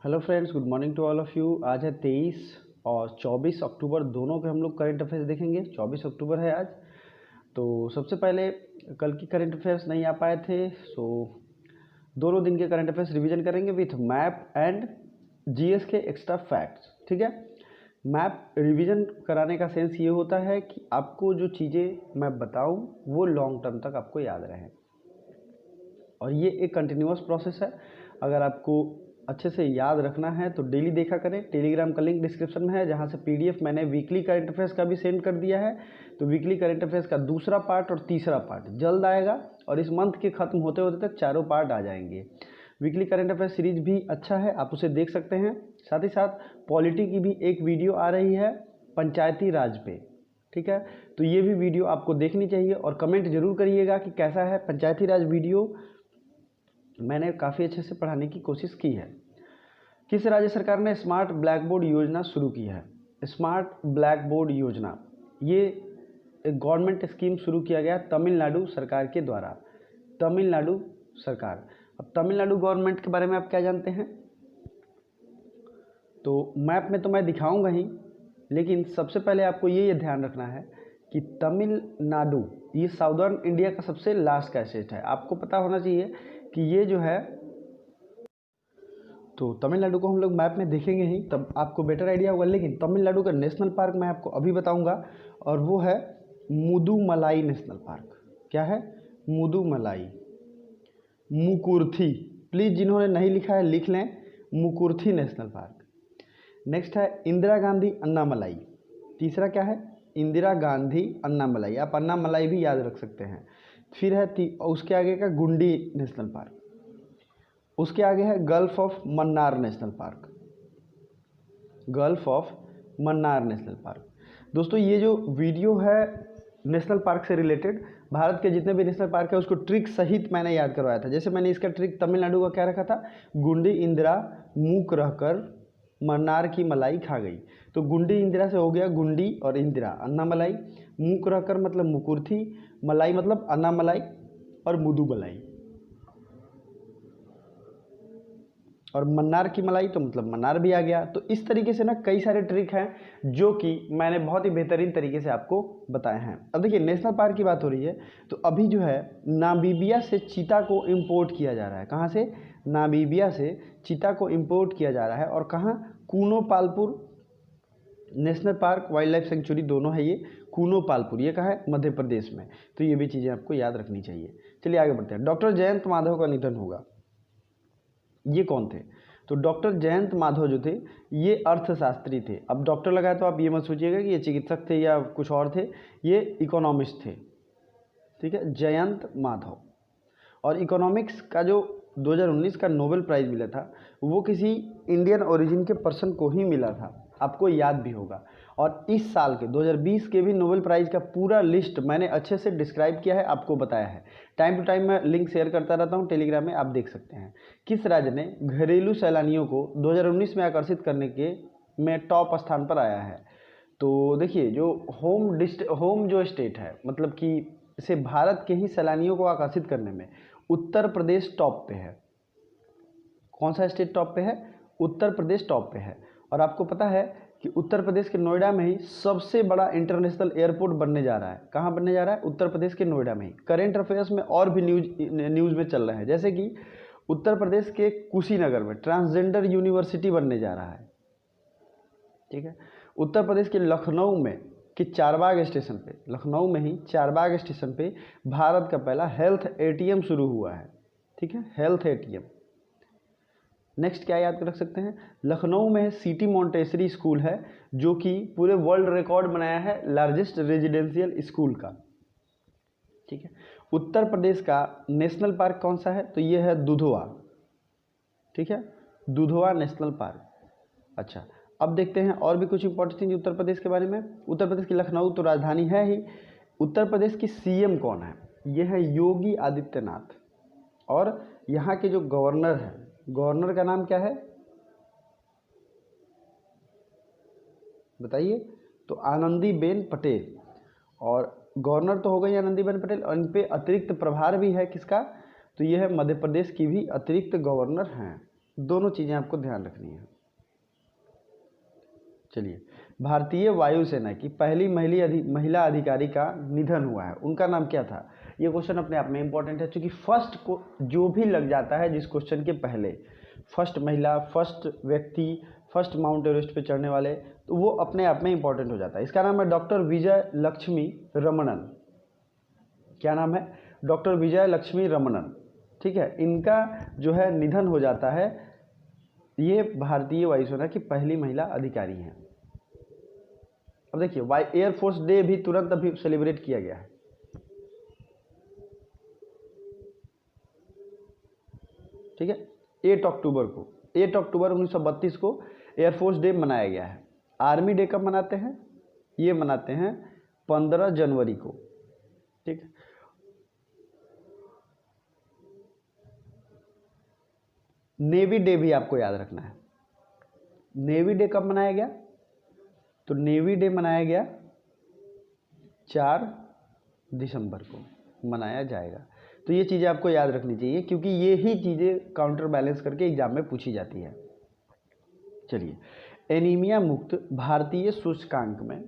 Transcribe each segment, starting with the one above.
Hello friends, good morning to all of you. आज है 23 और 24 अक्टूबर, दोनों के हम लोग करंट अफेयर्स देखेंगे। 24 अक्टूबर है आज। तो सबसे पहले कल की करंट अफेयर्स नहीं आ पाए थे, सो दोनों दिन के करंट अफेयर्स रिवीजन करेंगे विथ मैप एंड जीएस के एक्स्ट्रा फैक्ट्स। ठीक है। मैप रिवीजन कराने का सेंस ये होता है कि आपको जो चीज़ें मैं बताऊं वो लॉन्ग टर्म तक आपको याद रहें, और ये एक कंटिन्यूअस प्रोसेस है। अगर आपको अच्छे से याद रखना है तो डेली देखा करें। टेलीग्राम का लिंक डिस्क्रिप्शन में है, जहाँ से पीडीएफ मैंने वीकली करंट अफेयर्स का भी सेंड कर दिया है। तो वीकली करंट अफेयर्स का दूसरा पार्ट और तीसरा पार्ट जल्द आएगा, और इस मंथ के खत्म होते होते तक चारों पार्ट आ जाएंगे। वीकली करंट अफेयर्स सीरीज भी अच्छा है, आप उसे देख सकते हैं। साथ ही साथ पॉलिटी की भी एक वीडियो आ रही है पंचायती राज पे। ठीक है, तो ये भी वीडियो आपको देखनी चाहिए, और कमेंट जरूर करिएगा कि कैसा है पंचायती राज वीडियो। मैंने काफ़ी अच्छे से पढ़ाने की कोशिश की है। किस राज्य सरकार ने स्मार्ट ब्लैक बोर्ड योजना शुरू की है? स्मार्ट ब्लैक बोर्ड योजना, ये एक गवर्नमेंट स्कीम शुरू किया गया तमिलनाडु सरकार के द्वारा। तमिलनाडु सरकार। अब तमिलनाडु गवर्नमेंट के बारे में आप क्या जानते हैं? तो मैप में तो मैं दिखाऊंगा ही, लेकिन सबसे पहले आपको ये ध्यान रखना है कि तमिलनाडु ये साउदर्न इंडिया का सबसे लास्ट का स्टेट है। आपको पता होना चाहिए कि ये जो है, तो तमिलनाडु को हम लोग मैप में देखेंगे ही तब आपको बेटर आइडिया होगा। लेकिन तमिलनाडु का नेशनल पार्क मैं आपको अभी बताऊंगा, और वो है मुदुमलाई नेशनल पार्क। क्या है? मुदुमलाई, मुकुर्थी। प्लीज़ जिन्होंने नहीं लिखा है लिख लें, मुकुर्थी नेशनल पार्क। नेक्स्ट है इंदिरा गांधी अन्नामलाई। तीसरा क्या है? इंदिरा गांधी अन्नामलाई। आप अन्नामलाई भी याद रख सकते हैं। फिर है उसके आगे का गुंडी नेशनल पार्क। उसके आगे है gulf of Mannar national park. Gulf of Mannar national park. दोस्तों, ये जो वीडियो है नेशनल पार्क से रिलेटेड, भारत के जितने भी नेशनल पार्क है उसको ट्रिक सहित मैंने याद करवाया था। जैसे मैंने इसका ट्रिक तमिलनाडु का क्या रखा था? गुंडी इंदिरा मूक रहकर मन्नार की मलाई खा गई। तो गुंडी इंदिरा से हो गया गुंडी और इंदिरा अन्नामलाई। मूक रहकर मतलब मुकुर्थी, मलाई मतलब अन्नामलाई, और मुदुमलाई। और मन्नार की मलाई तो मतलब मन्नार भी आ गया। तो इस तरीके से ना कई सारे ट्रिक हैं जो कि मैंने बहुत ही बेहतरीन तरीके से आपको बताए हैं। अब देखिए, नेशनल पार्क की बात हो रही है, तो अभी जो है नामीबिया से चीता को इंपोर्ट किया जा रहा है। कहाँ से? नामीबिया से चीता को इंपोर्ट किया जा रहा है। और कहाँ? Kuno Palpur national park, wild life sanctuary दोनों है ये। कूनो पालपुर ये कहाँ है? मध्य प्रदेश में। तो ये भी चीज़ें आपको याद रखनी चाहिए। चलिए आगे बढ़ते हैं। डॉक्टर जयंत माधव का निधन होगा। ये कौन थे? तो डॉक्टर जयंत माधव जो थे ये अर्थशास्त्री थे। अब डॉक्टर लगाए तो आप ये मत सोचिएगा कि ये चिकित्सक थे या कुछ और थे, ये इकोनॉमिस्ट थे। ठीक है, जयंत माधव। और इकोनॉमिक्स का जो 2019 का नोबेल प्राइज़ मिला था वो किसी इंडियन ओरिजिन के पर्सन को ही मिला था, आपको याद भी होगा। और इस साल के 2020 के भी नोबेल प्राइज़ का पूरा लिस्ट मैंने अच्छे से डिस्क्राइब किया है, आपको बताया है। टाइम टू टाइम मैं लिंक शेयर करता रहता हूँ टेलीग्राम में, आप देख सकते हैं। किस राज्य ने घरेलू सैलानियों को 2019 में आकर्षित करने के में टॉप स्थान पर आया है? तो देखिए, जो होम जो स्टेट है, मतलब कि इसे भारत के ही सैलानियों को आकर्षित करने में उत्तर प्रदेश टॉप पे है। कौन सा स्टेट टॉप पे है? उत्तर प्रदेश टॉप पे है। और आपको पता है कि उत्तर प्रदेश के नोएडा में ही सबसे बड़ा इंटरनेशनल एयरपोर्ट बनने जा रहा है। कहाँ बनने जा रहा है? उत्तर प्रदेश के नोएडा में ही। करेंट अफेयर्स में और भी न्यूज़ में चल रहे हैं, जैसे कि उत्तर प्रदेश के कुशीनगर में ट्रांसजेंडर यूनिवर्सिटी बनने जा रहा है। ठीक है, उत्तर प्रदेश के लखनऊ में कि चारबाग स्टेशन पे, लखनऊ में ही चारबाग स्टेशन पे भारत का पहला हेल्थ एटीएम शुरू हुआ है। ठीक है, हेल्थ एटीएम। नेक्स्ट क्या याद रख सकते हैं? लखनऊ में सिटी मॉन्टेसरी स्कूल है, जो कि पूरे वर्ल्ड रिकॉर्ड बनाया है लार्जेस्ट रेजिडेंशियल स्कूल का। ठीक है, उत्तर प्रदेश का नेशनल पार्क कौन सा है? तो ये है दुधवा। ठीक है, दुधवा नेशनल पार्क। अच्छा, अब देखते हैं और भी कुछ इंपॉर्टेंट चीज उत्तर प्रदेश के बारे में। उत्तर प्रदेश की लखनऊ तो राजधानी है ही। उत्तर प्रदेश की सीएम कौन है? ये है योगी आदित्यनाथ। और यहाँ के जो गवर्नर है, गवर्नर का नाम क्या है बताइए? तो आनंदीबेन पटेल। और गवर्नर तो हो गई आनंदीबेन पटेल, और इन पे अतिरिक्त प्रभार भी है किसका? तो ये है मध्य प्रदेश की भी अतिरिक्त गवर्नर हैं। दोनों चीज़ें आपको ध्यान रखनी है। चलिए, भारतीय वायुसेना की पहली महिला अधिकारी का निधन हुआ है, उनका नाम क्या था? ये क्वेश्चन अपने आप में इंपॉर्टेंट है, क्योंकि फर्स्ट को जो भी लग जाता है जिस क्वेश्चन के पहले, फर्स्ट महिला, फर्स्ट व्यक्ति, फर्स्ट माउंट एवरेस्ट पे चढ़ने वाले, तो वो अपने आप में इंपॉर्टेंट हो जाता है। इसका नाम है डॉक्टर विजय लक्ष्मी रमणन। क्या नाम है? डॉक्टर विजय लक्ष्मी रमणन। ठीक है, इनका जो है निधन हो जाता है। ये भारतीय वायुसेना की पहली महिला अधिकारी हैं। अब देखिए, एयरफोर्स डे भी तुरंत अभी सेलिब्रेट किया गया है। ठीक है, 8 अक्टूबर को, 8 अक्टूबर 1932 को एयरफोर्स डे मनाया गया है। आर्मी डे कब मनाते हैं? ये मनाते हैं 15 जनवरी को। ठीक है, नेवी डे भी आपको याद रखना है। नेवी डे कब मनाया गया? तो नेवी डे मनाया गया 4 दिसंबर को मनाया जाएगा। तो ये चीज़ें आपको याद रखनी चाहिए, क्योंकि ये ही चीज़ें काउंटर बैलेंस करके एग्जाम में पूछी जाती है। चलिए, एनीमिया मुक्त भारतीय सूचकांक में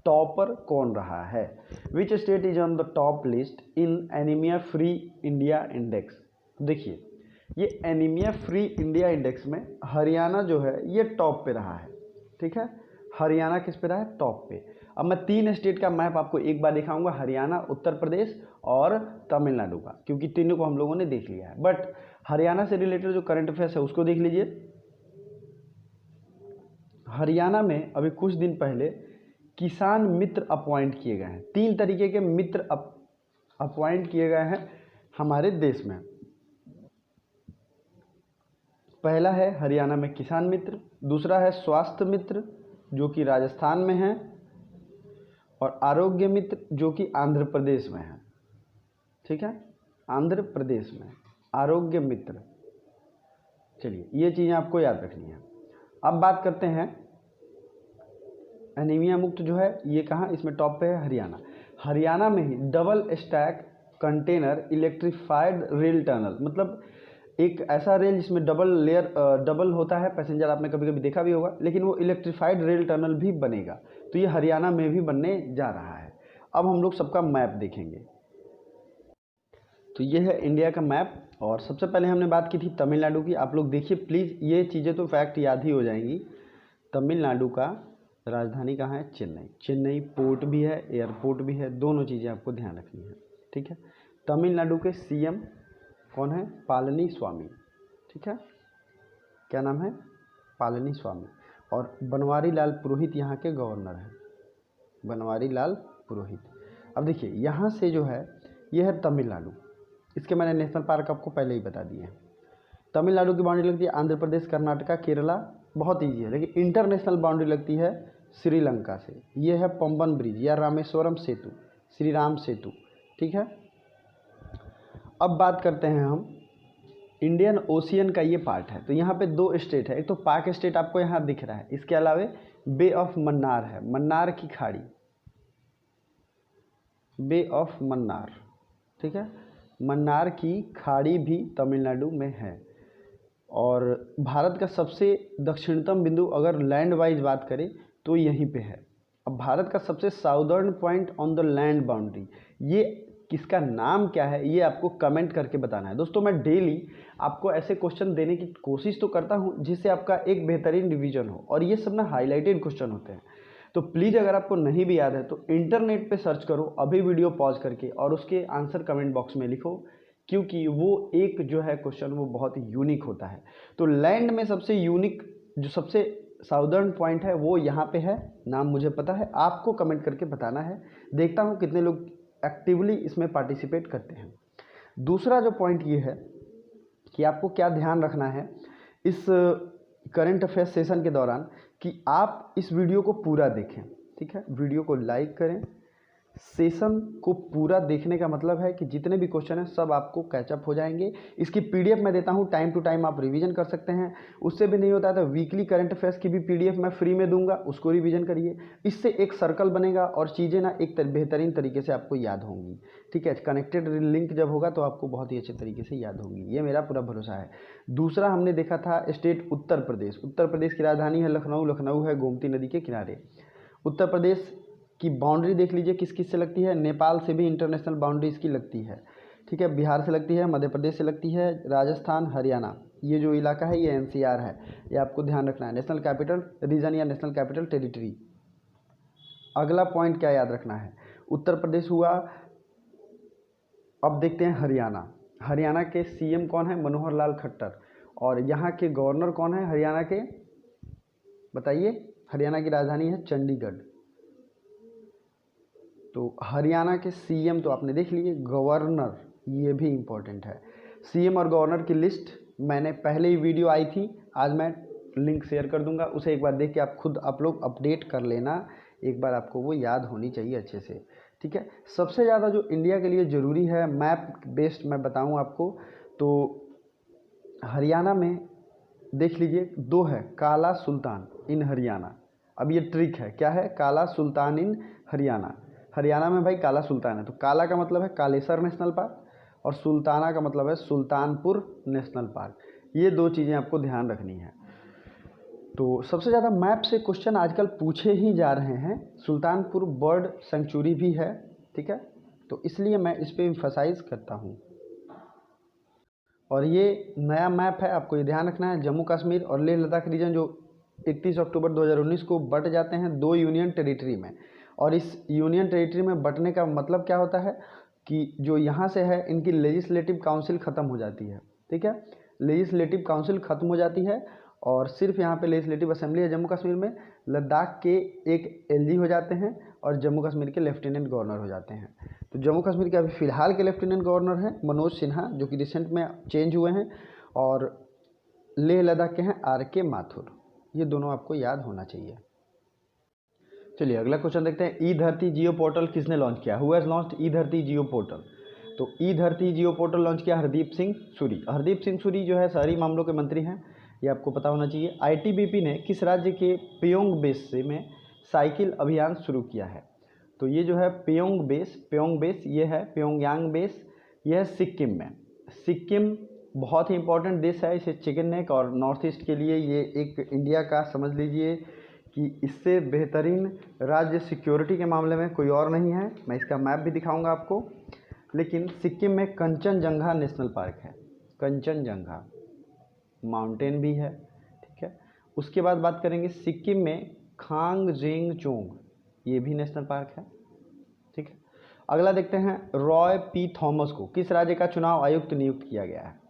टॉपर कौन रहा है? Which state is on the top list in anaemia free India index? देखिए, ये एनीमिया फ्री इंडिया इंडेक्स में हरियाणा जो है ये टॉप पे रहा है। ठीक है, हरियाणा किस पे रहा है? टॉप पे। अब मैं 3 स्टेट का मैप आपको एक बार दिखाऊंगा, हरियाणा, उत्तर प्रदेश और तमिलनाडु का, क्योंकि तीनों को हम लोगों ने देख लिया है। बट हरियाणा से रिलेटेड जो करंट अफेयर्स है उसको देख लीजिए। हरियाणा में अभी कुछ दिन पहले किसान मित्र अपॉइंट किए गए हैं। 3 तरीके के मित्र अपॉइंट किए गए हैं हमारे देश में। पहला है हरियाणा में किसान मित्र, दूसरा है स्वास्थ्य मित्र जो कि राजस्थान में है, और आरोग्य मित्र जो कि आंध्र प्रदेश में है। ठीक है, आंध्र प्रदेश में आरोग्य मित्र। चलिए, ये चीज़ें आपको याद रखनी है। अब बात करते हैं एनीमिया मुक्त जो है ये कहाँ, इसमें टॉप पे है हरियाणा। हरियाणा में ही double stack container electrified rail tunnel, मतलब एक ऐसा रेल जिसमें डबल होता है पैसेंजर, आपने कभी कभी देखा भी होगा, लेकिन वो इलेक्ट्रीफाइड रेल टनल भी बनेगा। तो ये हरियाणा में भी बनने जा रहा है। अब हम लोग सबका मैप देखेंगे। तो ये है इंडिया का मैप, और सबसे पहले हमने बात की थी तमिलनाडु की। आप लोग देखिए प्लीज़, ये चीज़ें तो फैक्ट याद ही हो जाएंगी। तमिलनाडु का राजधानी कहाँ है? चेन्नई। चेन्नई पोर्ट भी है, एयरपोर्ट भी है, दोनों चीज़ें आपको ध्यान रखनी है। ठीक है, तमिलनाडु के सीएम कौन है? पालनी स्वामी। ठीक है, क्या नाम है? पालनी स्वामी। और बनवारी लाल पुरोहित यहाँ के गवर्नर हैं, बनवारी लाल पुरोहित। अब देखिए, यहाँ से जो है ये है तमिलनाडु, इसके मैंने नेशनल पार्क आपको पहले ही बता दिए हैं। तमिलनाडु की बाउंड्री लगती है आंध्र प्रदेश, कर्नाटका, केरला, बहुत ईजी है। लेकिन इंटरनेशनल बाउंड्री लगती है श्रीलंका से। ये है पंबन ब्रिज या रामेश्वरम सेतु, श्री राम सेतु। ठीक है, अब बात करते हैं हम इंडियन ओशियन का, ये पार्ट है। तो यहाँ पे 2 स्टेट है, एक तो पाक स्टेट आपको यहाँ दिख रहा है, इसके अलावे बे ऑफ मन्नार है, मन्नार की खाड़ी, बे ऑफ मन्नार। ठीक है, मन्नार की खाड़ी भी तमिलनाडु में है। और भारत का सबसे दक्षिणतम बिंदु अगर लैंड वाइज बात करें तो यहीं पे है। अब भारत का सबसे southern point on the land boundary, ये किसका नाम क्या है, ये आपको कमेंट करके बताना है। दोस्तों, मैं डेली आपको ऐसे क्वेश्चन देने की कोशिश तो करता हूँ जिससे आपका एक बेहतरीन रिवीजन हो, और ये सब ना हाईलाइटेड क्वेश्चन होते हैं। तो प्लीज़ अगर आपको नहीं भी याद है तो इंटरनेट पे सर्च करो अभी वीडियो पॉज करके, और उसके आंसर कमेंट बॉक्स में लिखो, क्योंकि वो एक जो है क्वेश्चन वो बहुत ही यूनिक होता है। तो लैंड में सबसे यूनिक जो सबसे साउदर्न पॉइंट है वो यहाँ पे है, नाम मुझे पता है, आपको कमेंट करके बताना है। देखता हूँ कितने लोग एक्टिवली इसमें पार्टिसिपेट करते हैं। दूसरा जो पॉइंट ये है कि आपको क्या ध्यान रखना है इस करंट अफेयर्स सेशन के दौरान, कि आप इस वीडियो को पूरा देखें। ठीक है, वीडियो को लाइक करें, सेशन को पूरा देखने का मतलब है कि जितने भी क्वेश्चन हैं सब आपको कैचअप हो जाएंगे। इसकी पीडीएफ मैं देता हूं, टाइम टू टाइम आप रिवीजन कर सकते हैं। उससे भी नहीं होता है तो वीकली करंट अफेयर्स की भी पीडीएफ मैं फ्री में दूंगा, उसको रिवीजन करिए। इससे एक सर्कल बनेगा और चीज़ें ना एक बेहतरीन तरीके से आपको याद होंगी। ठीक है, कनेक्टेड लिंक जब होगा तो आपको बहुत ही अच्छे तरीके से याद होंगी, ये मेरा पूरा भरोसा है। दूसरा हमने देखा था स्टेट उत्तर प्रदेश। उत्तर प्रदेश की राजधानी है लखनऊ, लखनऊ है गोमती नदी के किनारे। उत्तर प्रदेश की बाउंड्री देख लीजिए किस किस से लगती है, नेपाल से भी इंटरनेशनल बाउंड्री इसकी लगती है। ठीक है, बिहार से लगती है, मध्य प्रदेश से लगती है, राजस्थान, हरियाणा, ये जो इलाका है ये एनसीआर है, ये आपको ध्यान रखना है। नेशनल कैपिटल रीजन या नेशनल कैपिटल टेरिटरी। अगला पॉइंट क्या याद रखना है, उत्तर प्रदेश हुआ। अब देखते हैं हरियाणा। हरियाणा के सीएम कौन है, मनोहर लाल खट्टर। और यहाँ के गवर्नर कौन है हरियाणा के, बताइए। हरियाणा की राजधानी है चंडीगढ़। तो हरियाणा के सीएम तो आपने देख लिए, गवर्नर ये भी इम्पोर्टेंट है। सीएम और गवर्नर की लिस्ट मैंने पहले ही वीडियो आई थी, आज मैं लिंक शेयर कर दूंगा, उसे एक बार देख के आप खुद आप लोग अपडेट कर लेना, एक बार आपको वो याद होनी चाहिए अच्छे से। ठीक है, सबसे ज़्यादा जो इंडिया के लिए ज़रूरी है मैप बेस्ड मैं बताऊं आपको, तो हरियाणा में देख लीजिए दो है, काला सुल्तान इन हरियाणा। अब ये ट्रिक है, क्या है, काला सुल्तान इन हरियाणा। हरियाणा में भाई काला सुल्तान है, तो काला का मतलब है कालेसर नेशनल पार्क और सुल्ताना का मतलब है सुल्तानपुर नेशनल पार्क। ये दो चीज़ें आपको ध्यान रखनी है। तो सबसे ज़्यादा मैप से क्वेश्चन आजकल पूछे ही जा रहे हैं। सुल्तानपुर बर्ड सेंचुरी भी है, ठीक है, तो इसलिए मैं इस पर एम्फसाइज करता हूँ। और ये नया मैप है, आपको ये ध्यान रखना है। जम्मू कश्मीर और लेह लद्दाख रीजन जो 31 अक्टूबर 2019 को बट जाते हैं दो यूनियन टेरिटरी में। और इस यूनियन टेरिटरी में बटने का मतलब क्या होता है कि जो यहाँ से है इनकी लेजिस्लेटिव काउंसिल ख़त्म हो जाती है। ठीक है, लेजिस्लेटिव काउंसिल ख़त्म हो जाती है और सिर्फ यहाँ पे लेजिस्लेटिव असेंबली है जम्मू कश्मीर में। लद्दाख के एक एलजी हो जाते हैं और जम्मू कश्मीर के लेफ्टिनेंट गवर्नर हो जाते हैं। तो जम्मू कश्मीर के अभी फ़िलहाल के लेफ्टिनेंट गवर्नर हैं मनोज सिन्हा, जो कि रिसेंट में चेंज हुए हैं, और लेह लद्दाख के हैं आरके माथुर। ये दोनों आपको याद होना चाहिए। चलिए अगला क्वेश्चन देखते हैं। ई धरती जियो पोर्टल किसने लॉन्च किया, हु हैज़ लॉन्च्ड ई धरती जियो पोर्टल। तो ई धरती जियो पोर्टल लॉन्च किया हरदीप सिंह सूरी। हरदीप सिंह सूरी जो है शहरी मामलों के मंत्री हैं, ये आपको पता होना चाहिए। आईटीबीपी ने किस राज्य के पेयोंग बेस से में साइकिल अभियान शुरू किया है। तो ये जो है पेयोंग बेस ये है प्योंगयांग बेस, ये है सिक्किम में। सिक्किम बहुत ही इंपॉर्टेंट देश है, इसे चिकन नेक और नॉर्थ ईस्ट के लिए ये एक इंडिया का समझ लीजिए कि इससे बेहतरीन राज्य सिक्योरिटी के मामले में कोई और नहीं है। मैं इसका मैप भी दिखाऊंगा आपको। लेकिन सिक्किम में कंचनजंगा नेशनल पार्क है, कंचनजंगा माउंटेन भी है। ठीक है, उसके बाद बात करेंगे सिक्किम में खांगजेंगचोंग, ये भी नेशनल पार्क है। ठीक है, अगला देखते हैं रॉय पी थॉमस को किस राज्य का चुनाव आयुक्त नियुक्त किया गया है।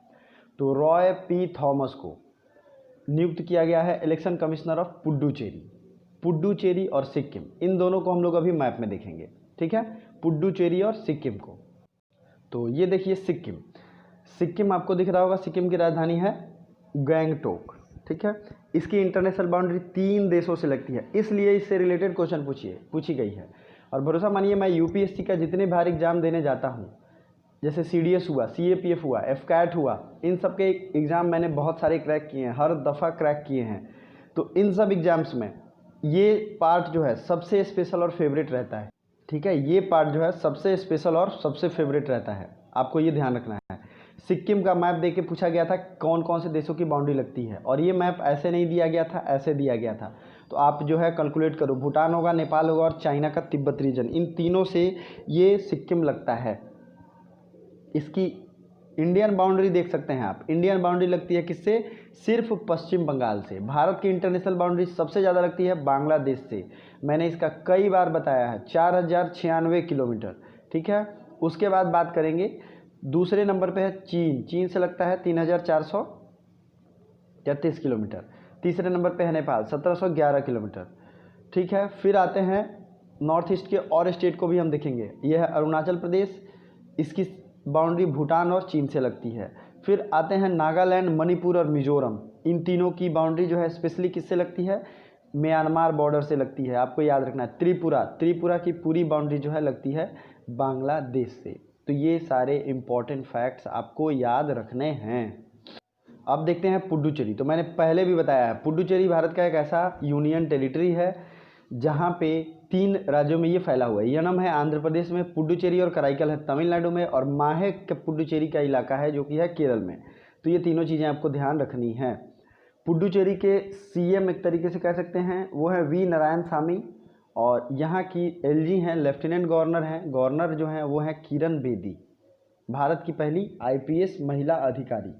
तो रॉय पी थॉमस को नियुक्त किया गया है election commissioner of Puducherry. Puducherry और सिक्किम, इन दोनों को हम लोग अभी मैप में देखेंगे। ठीक है, पुडुचेरी और सिक्किम को। तो ये देखिए सिक्किम, सिक्किम आपको दिख रहा होगा, सिक्किम की राजधानी है गैंगटोक। ठीक है, इसकी इंटरनेशनल बाउंड्री 3 देशों से लगती है, इसलिए इससे रिलेटेड क्वेश्चन पूछी गई है। और भरोसा मानिए मैं यूपीएससी का जितने बार एग्जाम देने जाता हूँ, जैसे सीडीएस हुआ, सीएपीएफ हुआ, एफकैट हुआ, इन सब के एग्ज़ाम मैंने बहुत सारे क्रैक किए हैं, हर दफ़ा क्रैक किए हैं। तो इन सब एग्ज़ाम्स में ये पार्ट जो है सबसे स्पेशल और फेवरेट रहता है। ठीक है, ये पार्ट जो है सबसे स्पेशल और सबसे फेवरेट रहता है, आपको ये ध्यान रखना है। सिक्किम का मैप देके पूछा गया था कौन कौन से देशों की बाउंड्री लगती है, और ये मैप ऐसे नहीं दिया गया था, ऐसे दिया गया था। तो आप जो है कैलकुलेट करो, भूटान होगा, नेपाल होगा और चाइना का तिब्बत रीजन, इन तीनों से ये सिक्किम लगता है। इसकी इंडियन बाउंड्री देख सकते हैं आप, इंडियन बाउंड्री लगती है किससे, सिर्फ पश्चिम बंगाल से। भारत की इंटरनेशनल बाउंड्री सबसे ज़्यादा लगती है बांग्लादेश से, मैंने इसका कई बार बताया है, 4096 किलोमीटर। ठीक है, उसके बाद बात करेंगे दूसरे नंबर पे है चीन, चीन से लगता है 3433 किलोमीटर। तीसरे नंबर पे है नेपाल 1711 किलोमीटर। ठीक है, फिर आते हैं नॉर्थ ईस्ट के और स्टेट को भी हम देखेंगे। यह है अरुणाचल प्रदेश, इसकी बाउंड्री भूटान और चीन से लगती है। फिर आते हैं नागालैंड, मणिपुर और मिजोरम, इन तीनों की बाउंड्री जो है स्पेशली किससे लगती है, म्यांमार बॉर्डर से लगती है, आपको याद रखना है। त्रिपुरा, त्रिपुरा की पूरी बाउंड्री जो है लगती है बांग्लादेश से। तो ये सारे इंपॉर्टेंट फैक्ट्स आपको याद रखने हैं। अब देखते हैं पुडुचेरी। तो मैंने पहले भी बताया है, पुडुचेरी भारत का एक ऐसा यूनियन टेरिटरी है जहाँ पे 3 राज्यों में ये फैला हुआ है। यनम है आंध्र प्रदेश में, पुडुचेरी और कराईकल है तमिलनाडु में, और माहे के पुडुचेरी का इलाका है जो कि है केरल में। तो ये तीनों चीज़ें आपको ध्यान रखनी है। पुडुचेरी के सीएम एक तरीके से कह सकते हैं वो है वी नारायण सामी, और यहाँ की एलजी हैं, लेफ्टिनेंट गवर्नर हैं। गवर्नर जो हैं वो हैं किरण बेदी, भारत की पहली आईपीएस महिला अधिकारी।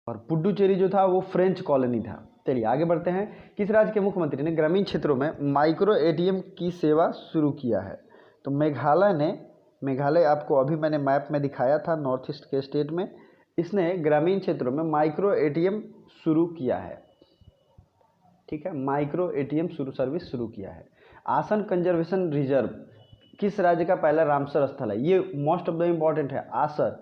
और पुडुचेरी जो था वो फ्रेंच कॉलोनी था। चलिए आगे बढ़ते हैं। किस राज्य के मुख्यमंत्री ने ग्रामीण क्षेत्रों में माइक्रो एटीएम की सेवा शुरू किया है? तो मेघालय ने, मेघालय आपको अभी मैंने मैप में दिखाया था नॉर्थ ईस्ट के स्टेट में, इसने ग्रामीण क्षेत्रों में माइक्रो एटीएम शुरू किया है। ठीक है, माइक्रो एटीएम सर्विस शुरू किया है। आसन कंजर्वेशन रिजर्व किस राज्य का पहला रामसर स्थल है? ये मोस्ट ऑफ द इम्पॉर्टेंट है। आसर,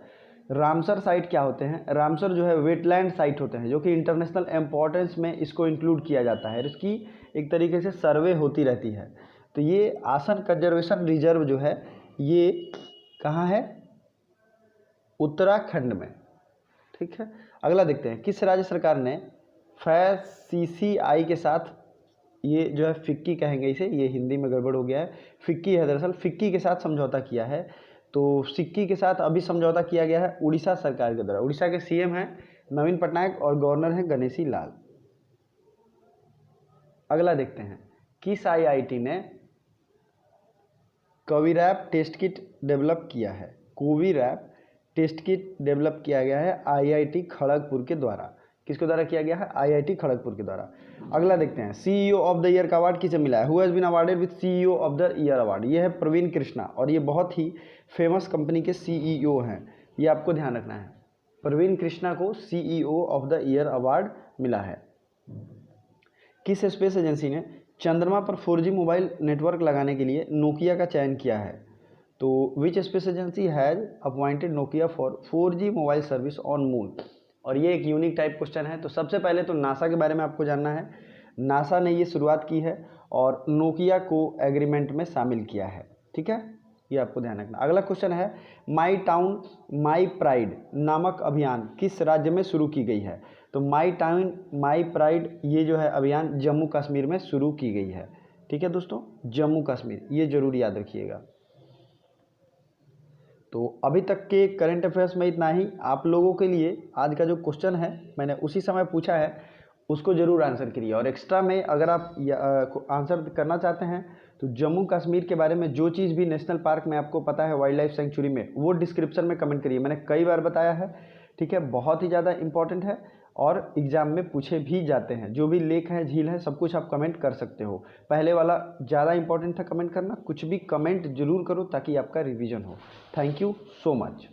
रामसर साइट क्या होते हैं? रामसर जो है वेटलैंड साइट होते हैं जो कि इंटरनेशनल इम्पोर्टेंस में इसको इंक्लूड किया जाता है, इसकी एक तरीके से सर्वे होती रहती है। तो ये आसन कंजर्वेशन रिजर्व जो है ये कहाँ है? उत्तराखंड में। ठीक है, अगला देखते हैं। किस राज्य सरकार ने FACCI के साथ, ये जो है फिक्की कहेंगे इसे, ये हिंदी में गड़बड़ हो गया है, फिक्की है दरअसल, फिक्की के साथ समझौता किया है? तो सिक्की के साथ अभी समझौता किया गया है उड़ीसा सरकार के द्वारा। उड़ीसा के सीएम हैं नवीन पटनायक और गवर्नर हैं गणेशी लाल। अगला देखते हैं। किस आईआईटी ने कोविरैप टेस्ट किट डेवलप किया है? कोविरैप टेस्ट किट डेवलप किया गया है आईआईटी खड़गपुर के द्वारा। किसके द्वारा किया गया है? आईआईटी खड़गपुर के द्वारा। अगला देखते हैं। सीईओ ऑफ द ईयर का अवार्ड किसे मिला है? Who has been awarded with CEO of the year award? ये है प्रवीण कृष्णा, और ये बहुत ही फेमस कंपनी के सीईओ हैं, ये आपको ध्यान रखना है। प्रवीण कृष्णा को CEO of the year award मिला है। किस स्पेस एजेंसी ने चंद्रमा पर 4G मोबाइल नेटवर्क लगाने के लिए नोकिया का चयन किया है? तो which space agency has appointed Nokia for 4G mobile service on moon? और ये एक यूनिक टाइप क्वेश्चन है। तो सबसे पहले तो नासा के बारे में आपको जानना है। नासा ने ये शुरुआत की है और नोकिया को एग्रीमेंट में शामिल किया है। ठीक है, ये आपको ध्यान रखना। अगला क्वेश्चन है, माई टाउन माई प्राइड नामक अभियान किस राज्य में शुरू की गई है? तो माई टाउन माई प्राइड ये जो है अभियान जम्मू कश्मीर में शुरू की गई है। ठीक है दोस्तों, जम्मू कश्मीर, ये जरूर याद रखिएगा। तो अभी तक के करंट अफेयर्स में इतना ही। आप लोगों के लिए आज का जो क्वेश्चन है मैंने उसी समय पूछा है, उसको ज़रूर आंसर करिए। और एक्स्ट्रा में अगर आप आंसर करना चाहते हैं तो जम्मू कश्मीर के बारे में जो चीज़ भी नेशनल पार्क में आपको पता है, वाइल्ड लाइफ सेंचुरी में, वो डिस्क्रिप्शन में कमेंट करिए। मैंने कई बार बताया है। ठीक है, बहुत ही ज़्यादा इंपॉर्टेंट है और एग्ज़ाम में पूछे भी जाते हैं। जो भी लेक है, झील है, सब कुछ आप कमेंट कर सकते हो। पहले वाला ज़्यादा इंपॉर्टेंट था कमेंट करना, कुछ भी कमेंट जरूर करो ताकि आपका रिवीजन हो। Thank you so much.